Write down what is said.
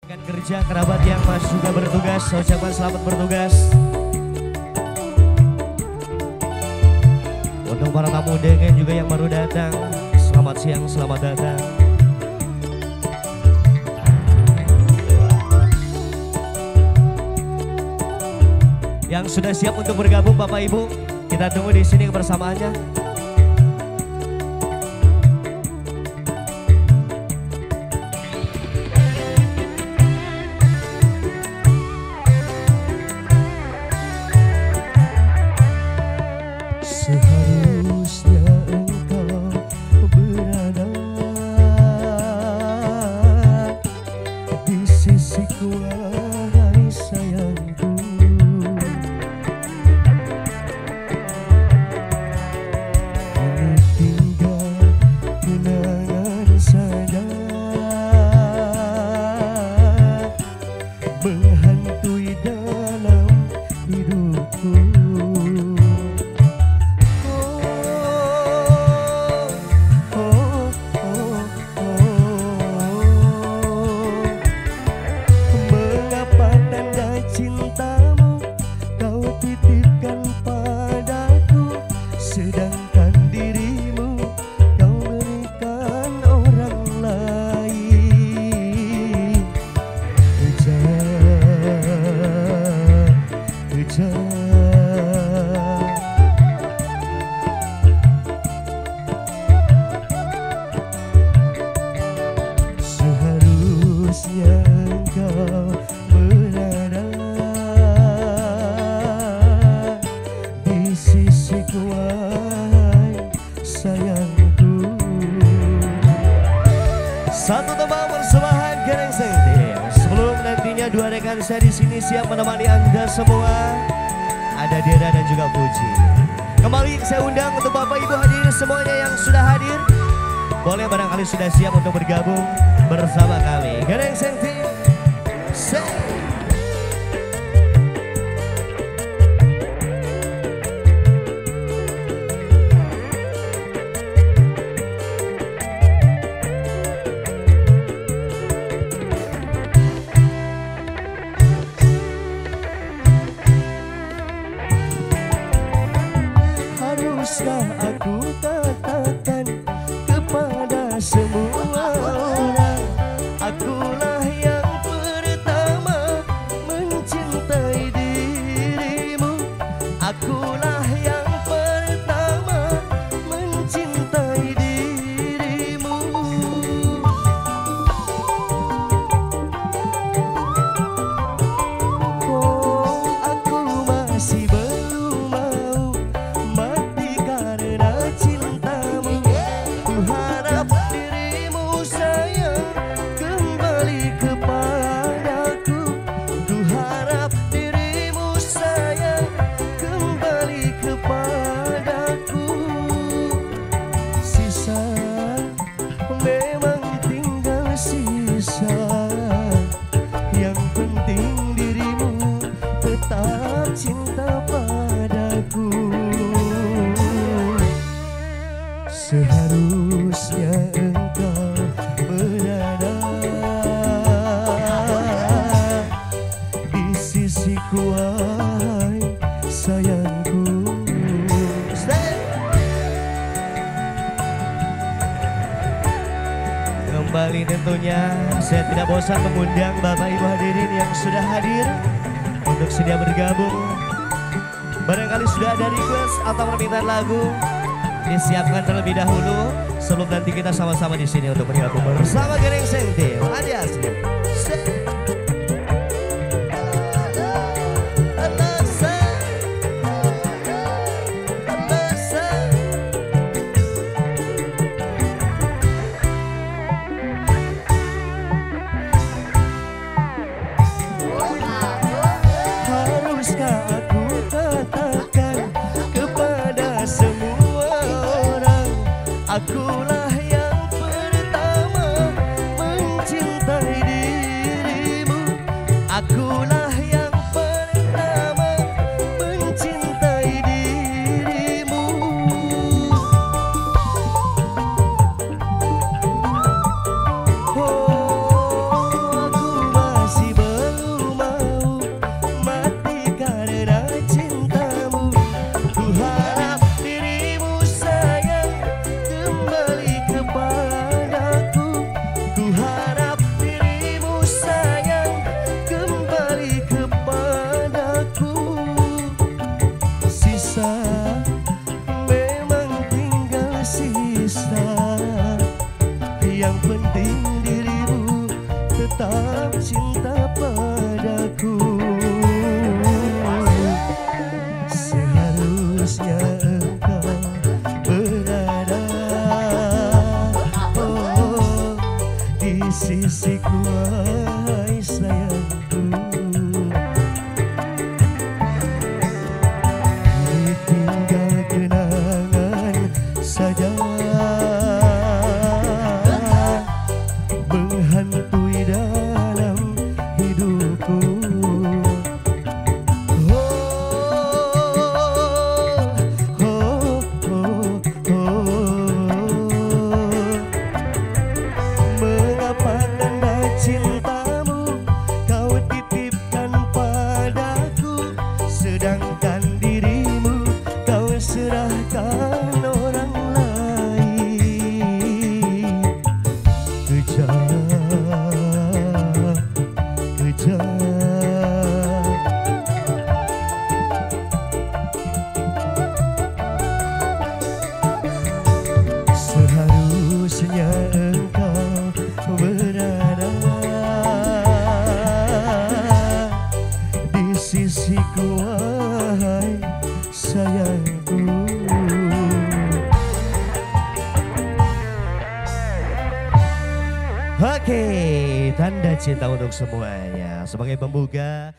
Rekan kerja, kerabat yang masih juga bertugas, saya ucapkan selamat bertugas. Untuk para tamu dengan juga yang baru datang, selamat siang, selamat datang. Yang sudah siap untuk bergabung Bapak Ibu, kita tunggu di sini kebersamaannya. Seharusnya engkau berada di sisiku, wahai sayangku. Kini tinggal kenangan saja menghantui dalam hidupku. Cintamu kau titipkan padaku, sedangkan dirimu kau berikan orang lain. Kejar seharusnya engkau berada di sisiku, wahai sayangku. Satu tembang persembahan Gereng Sengtim. Sebelum nantinya dua rekan saya di sini siap menemani Anda semua, ada Dera dan juga Puji. Kembali saya undang untuk Bapak Ibu hadirin semuanya yang sudah hadir, boleh barangkali sudah siap untuk bergabung bersama kami. Gereng Sengtim. Haruskah aku katakan kepada semua orang, akulah yang pertama mencintai dirimu, akulah yang pertama mencintai dirimu. Oh, aku masih belum mau mati karena cintamu. Ku harap dirimu sayang kembali kepadaku. Ku harap dirimu sayang kembali kepadaku. Sisa memang tinggal sisa, yang penting dirimu tetap cinta padaku. Seharusnya engkau berada di sisiku, wahai sayangku. Kembali tentunya saya tidak bosan mengundang Bapak Ibu hadirin yang sudah hadir untuk sedia bergabung. Barangkali sudah ada request atau permintaan lagu, disiapkan terlebih dahulu sebelum nanti kita sama-sama di sini untuk bergabung bersama Gereng Sengtim. Alias Haruskah aku katakan kepada semua orang, akulah yang pertama mencintai dirimu, akulah yang pertama mencintai dirimu. Oh, aku kau cinta padaku. Seharusnya engkau berada di sisiku, wahai sayangku. Ditinggal kenangan saja menghantui dalam hidupku. Mengapa tanda cintamu kau titipkan padaku, sedangkan dirimu kau serahkan orang lain. Kejam, kejam. Seharusnya engkau berada di sisiku, wahai sayangku. Oke, tanda cinta untuk semuanya. Sebagai pembuka